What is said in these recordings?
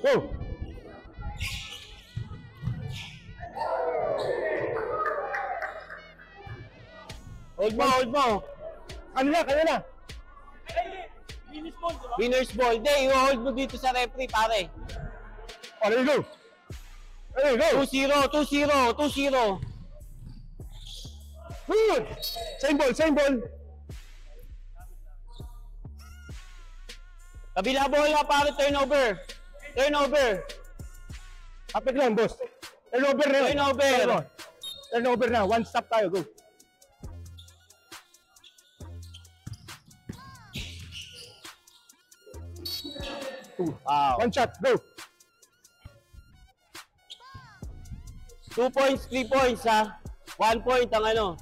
Go! Hold mo, hold mo. Kanila, kanila. Winner's ball, diba? Winner's ball. Hindi, i-hold mo dito sa referee, pare. Oh, there you go. There you go. 2-0, 2-0, 2-0. Good! Same ball, same ball. Kabila bola, pare, turnover. Turnover. Kapit lang, boss. Turnover na yun. Turnover. Turnover na. One stop tayo. Go. Wow. One shot. Go. 2 points, 3 points, ha? 1 point ang ano.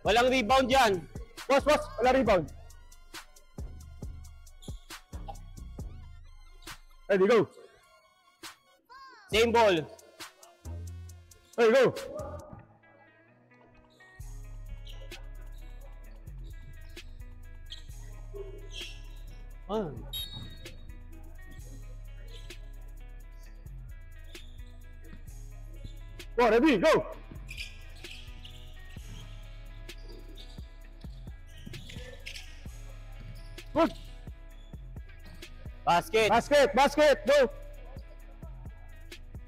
Walang rebound dyan. Boss, boss. Wala rebound. Ready, go. Same ball. Ready, go. Ah. Go, ready, go. Good. Basket. Basket, basket, go.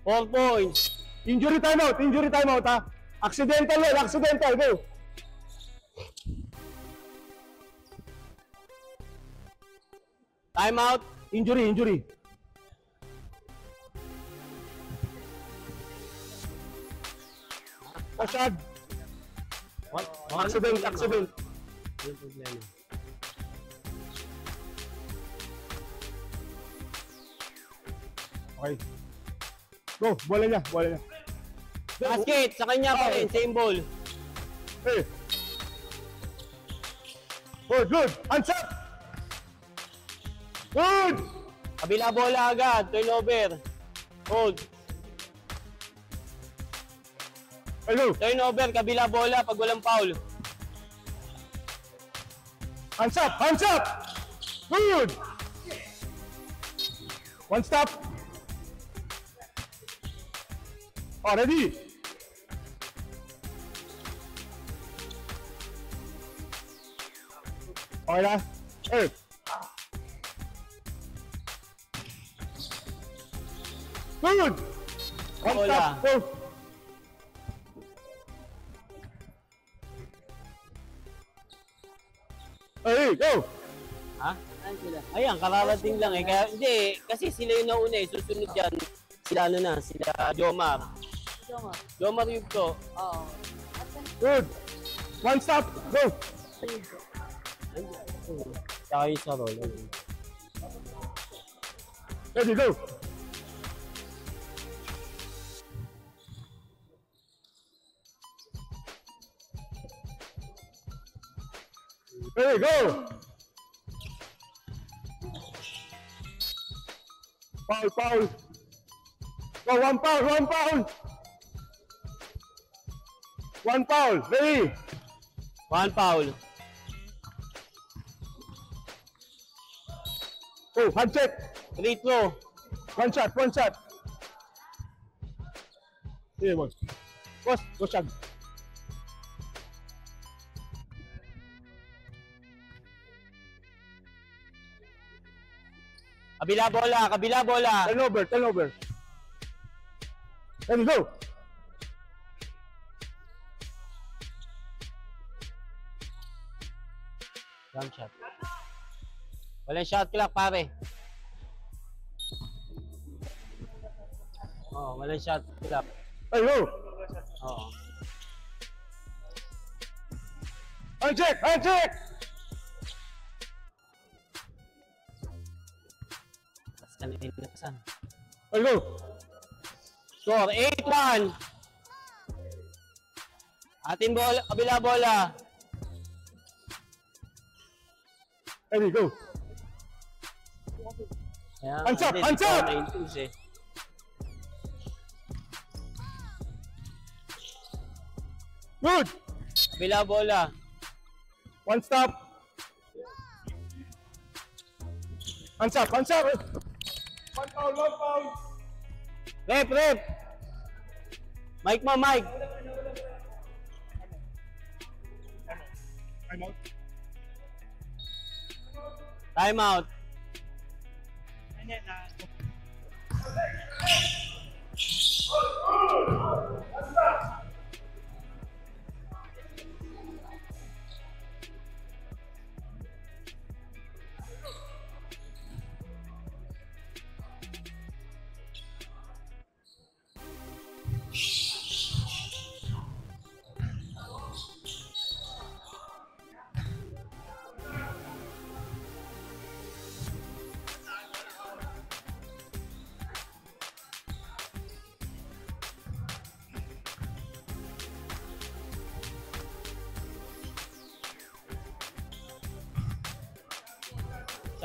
4 points. Injury timeout, ha. Accidental, accidental, go. Timeout. Injury, injury. Ashad. Accident, accident. Okay. Go, bola niya, bola niya. Basket. Sa kanya pa rin. Same ball. Hey. Good, good. Hands up. Good. Kabila bola agad. Turnover. Hold. Hello. Turnover. Kabila bola pag walang foul. Hands up, hands up. Good. One stop. Oh, ready. Okay na. Hey. Good. One Bola. stop. Go. Hey, go. Ha? Saan sila? Ayan, kararating lang eh. Kaya, hindi, kasi sila yung nauna eh. Susunod yan. Sila ano na, sila Jomar. Jomar Yugto. Oo. Good. One stop. Go. Saka yung sa roll. Ready, go. Ready, go. Foul, foul. Go, one foul, one foul. One foul, ready. One foul. Go, hand check. Free throw. One shot, one shot. Here, boss. Boss, go shot. Kabila bola, kabila bola. Turnover, turnover. Ready, go. Jump shot. Walang shot clock, pare. Oh, walang shot clock. Hey, go. Oo. Hand check, hand check. Kanina nakasan. Hey, go. Score 8-1. Ating bola, kabila bola. Ready, go. Ayan, Hands up, hindi, hands up! 9-2 eh. Good. Kabila bola. One stop. Hands up, hands up. One foul, one foul. Rep! Mike mo, Mike! Time out.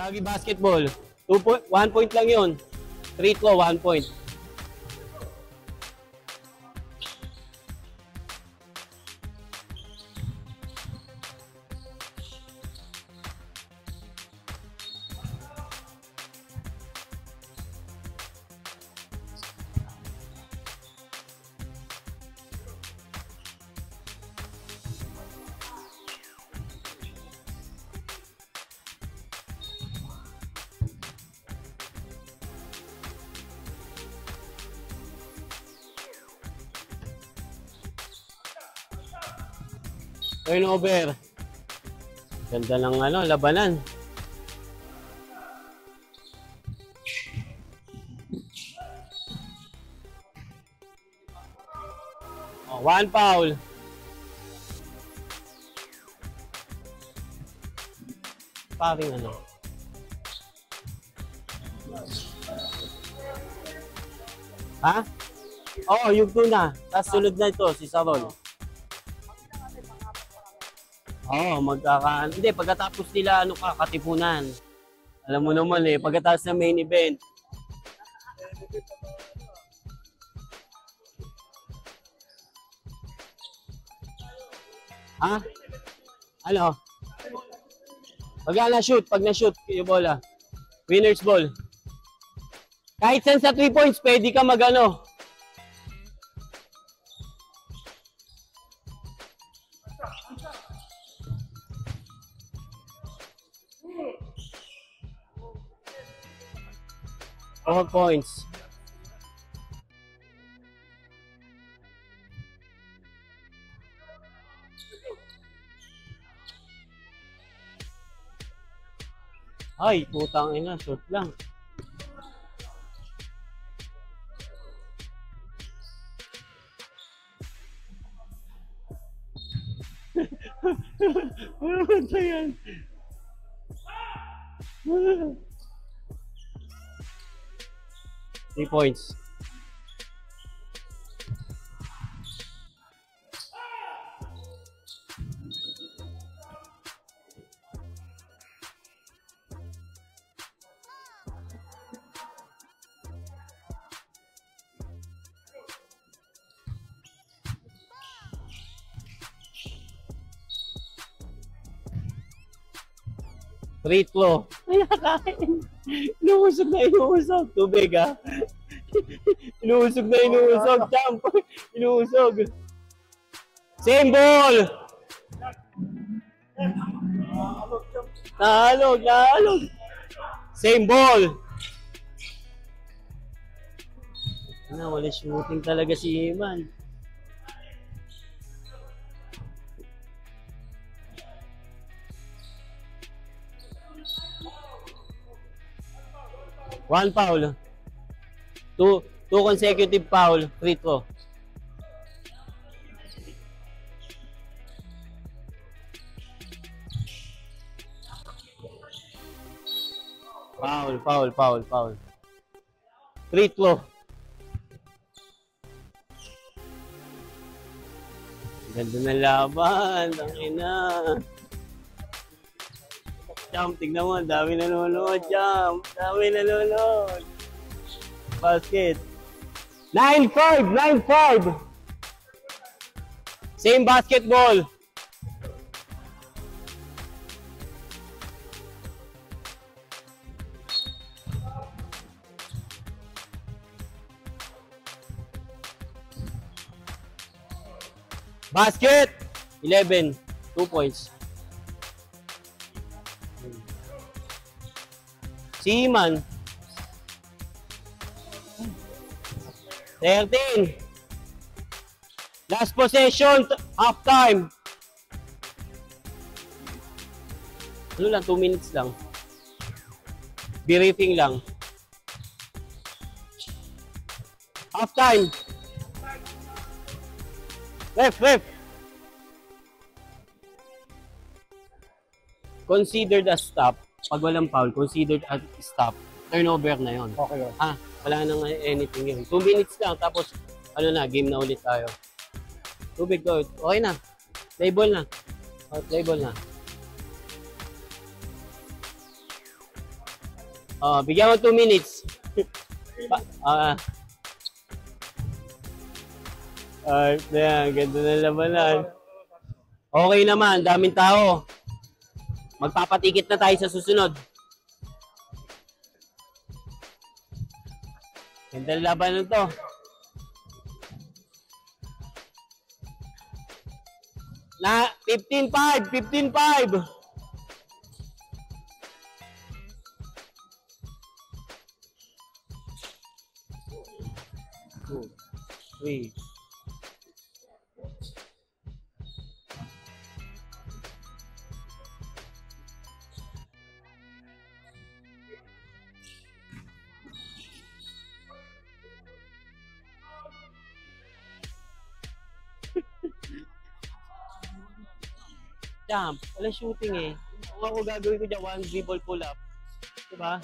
Shaggy basketball. 1 point lang yun. Free throw, 1 point. Turnover. Ganda ng labanan. Oh, 1 foul. Paring Ha? Oo, yung 2 na. Tapos sunod na ito, si Sarol. Oo, hindi, pagkatapos nila, katipunan. Alam mo naman pagkatapos ng main event. Ha? Ano? Pag na-shoot, yung bola. Winner's ball. Kahit saan sa 3 points, pwede ka mag-ano. Four points. Ay, putang ina, shoot lang. Ano ba yan? 3 points. Free throw. Ay, nakain. Inuusog na inuusog. Tubig, ha? Inuusog na inuusog. Champ. Inuusog. Same ball. Nahalog. Same ball. Wala shooting talaga si Iman. One foul. Two consecutive foul. Free throw. Foul. Free throw. Ganda ng laban. Tangina. Champ, tignan mo, dami nanonood, Champ. Dami nanonood. Basket. 9-5. Same basketball. Basket! 11. 2 points. Seaman. 13. Last possession, half time. Ano lang, 2 minutes lang. Briefing lang. Half time. Ref. Considered as stop. Pag walang foul, considered as stop. Turnover na yon. Okay, oh. Wala nang anything yun. 2 minutes lang, tapos ano na, game na ulit tayo. Tubig to. Okay na. Play ball na. Play ball na. Bigyan mo 2 minutes. Ganda na labanan. Okay naman, daming tao. Magpapatikit na tayo sa susunod. Ganda na labanan to. Na 15-5, 15-5. Two, three. Jump. Wala shooting eh. Kung ako gagawin ko dyan, 1 dribble pull up. Diba?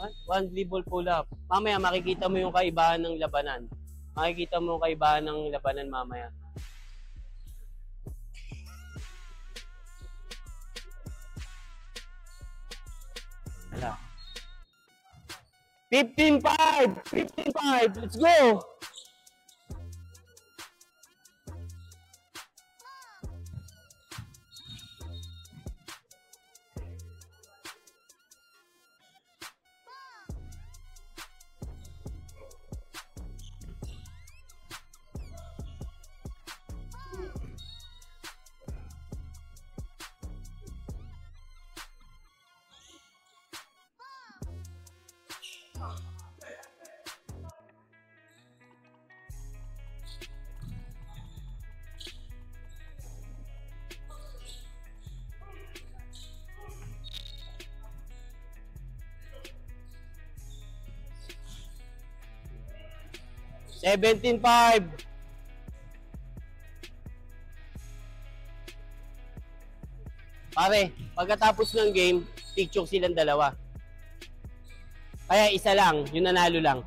1 dribble pull up. Mamaya makikita mo yung kaibahan ng labanan. Makikita mo yung kaibahan ng labanan mamaya. Wala. 15-5! 15-5! Let's go! $17.5. Pare, pagkatapos ng game, picture silang dalawa. Kaya isa lang, yung nanalo lang.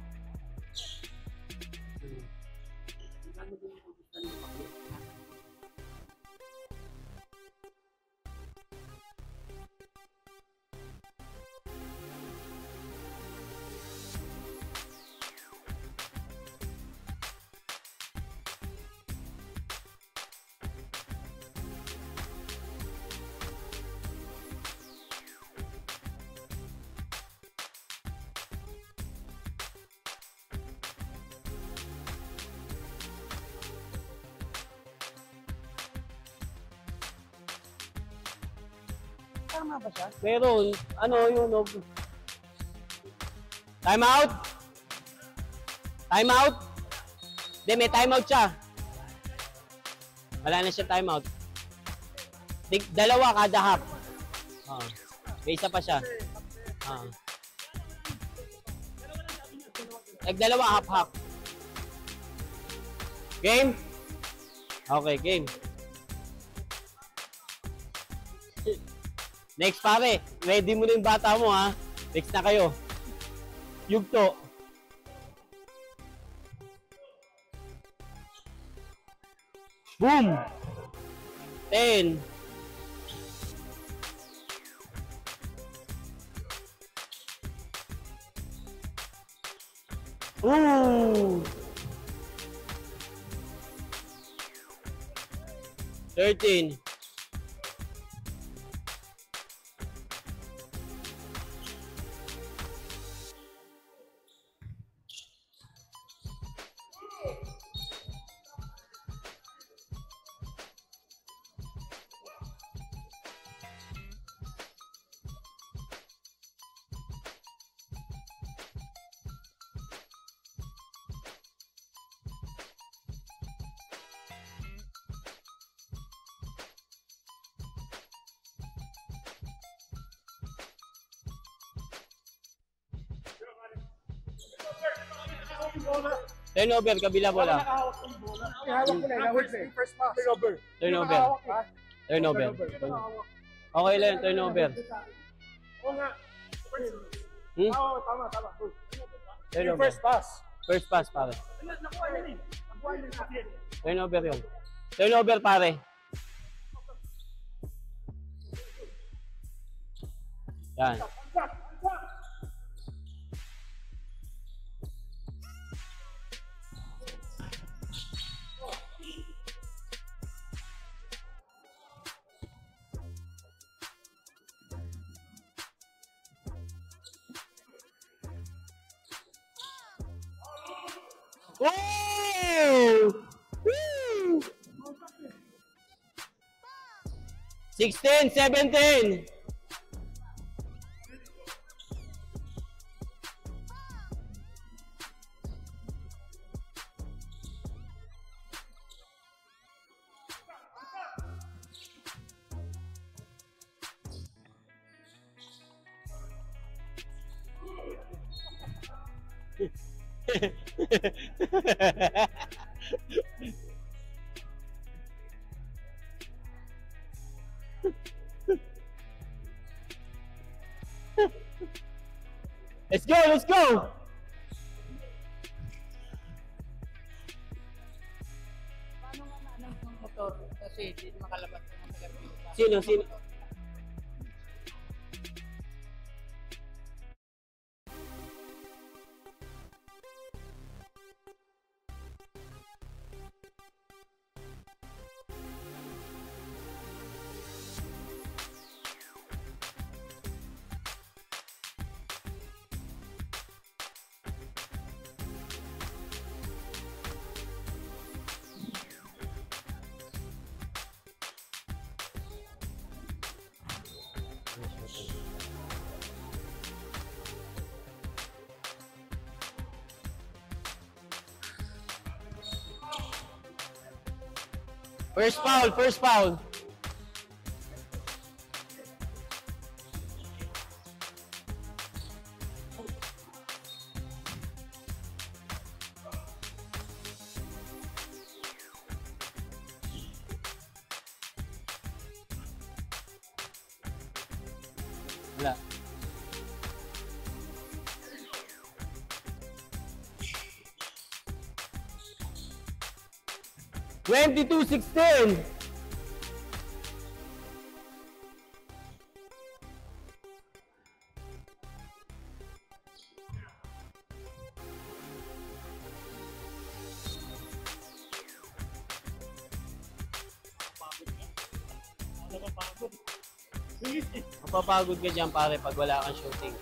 Tama ba siya? Meron, ano yun, no? Time out? Time out? Hindi, may time out siya. Wala na siya time out. Dalawa kada half. May isa pa siya. Dalawa half-half. Game? Okay, game. Next pare, ready mo na yung bata mo ha. Next na kayo. Yugto. Boom! 10. Ooh! 13. Turnover, kabila bola. Ihawak ko na, ihawak na. First pass. Turnover. Turnover. Turnover. Okay lang, turnover. Oo nga. Hmm? Oo, tama. Turnover. First pass. First pass, pare. Nakuha niya eh. Nakuha niya natin. Turnover yun. Turnover, pare. Yan. Woo! Woo! 16, 17. Let's go, let's go. Paano nga maalam yung motor? Kasi hindi makalabas ng motor. Sino? First foul. Wala. Twenty-two, 16. Mapapagod ka dyan, pare, pag wala kang shooting.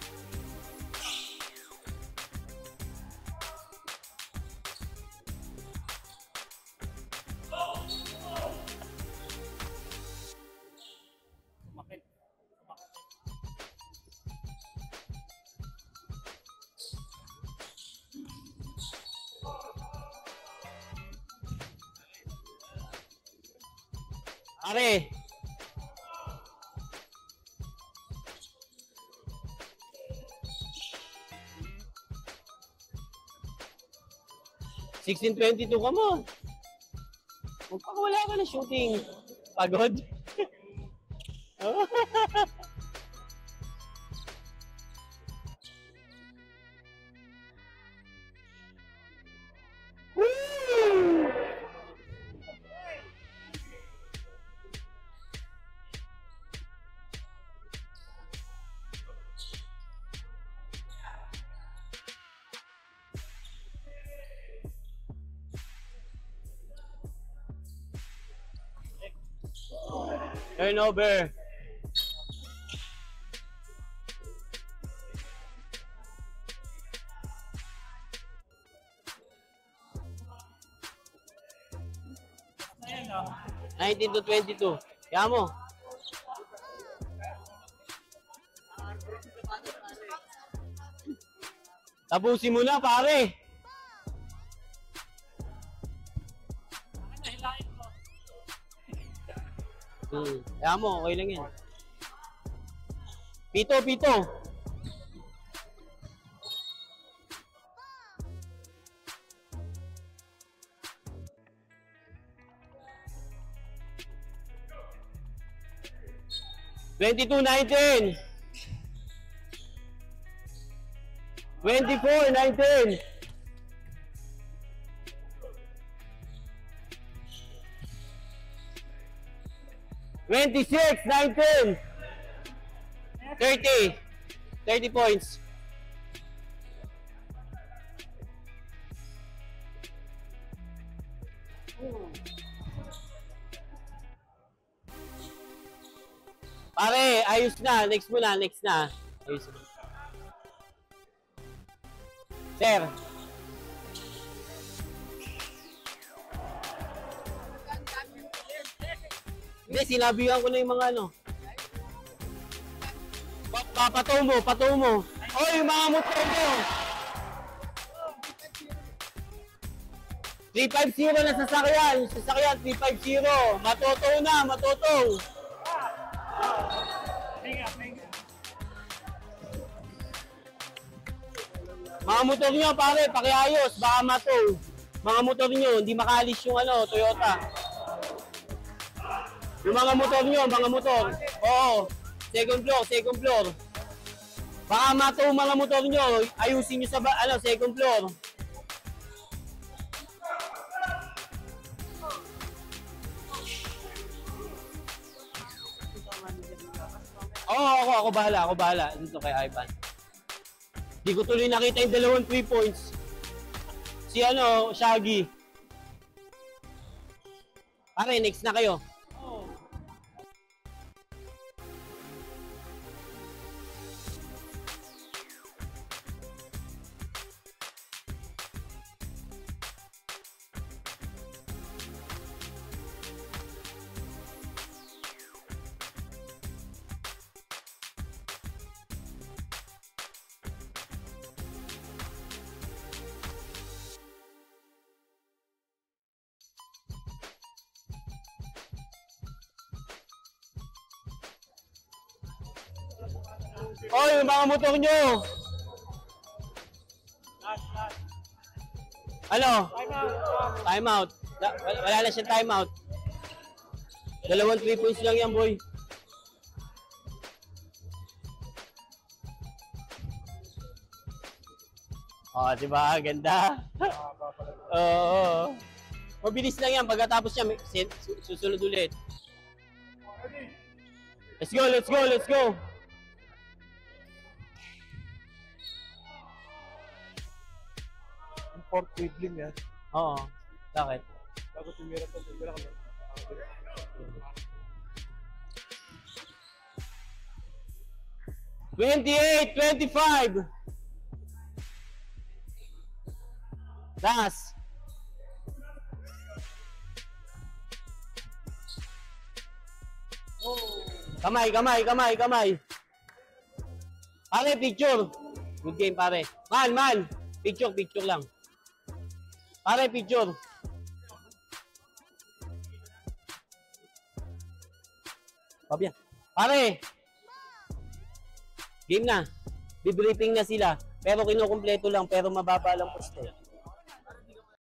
Pare! $16.22 ka mo. Magpakawala ka na shooting. Pagod? Turnover. Nineteen to 22. Kaya mo. Tapusin mo na, pare. Kaya mo, okay lang yan. Pito. 22-19. 24-19. 26-19. 30. 30 points. Pare, ayos na. Next mo na, next na. Ayos na. Sir. Hindi, sinabihan ko na yung mga ano. Pataw mo, pataw mo. Oy, yung mga motor mo. 350 na sasakyan. Sasakyan, 350. Matotow na, matotow. Mga motor nyo, pare, pakiayos. Baka matow. Mga motor nyo, hindi makalis yung ano, Toyota. Yung mga motor nyo, mga motor. Oo. Second floor, second floor. Baka matow mga motor nyo, ayusin nyo sa ano, second floor. Oo, ako bahala. Dito kay Ivan. Di ko tuloy nakita yung dalawang 3 points. Si ano, Shaggy. Pare, next na kayo. Oy, yung mga motor nyo. Ano? Time out. Wala na siyang time out. Dalawang 3 points lang yan, boy. Oh, diba? Ganda. Oo. Mabilis lang yan. Pagkatapos niya, susunod ulit. Let's go, let's go, let's go. Import dribbling yan. Oo. Bakit? Bago tumira ka, tumira ka. 28-25. Last. Kamay. Pare, picture. Good game, pare. Man. Picture lang. Pare, picture. Pabya. Pare. Game na. Bibriefing na sila. Pero kinukumpleto lang, pero mababa lang poste.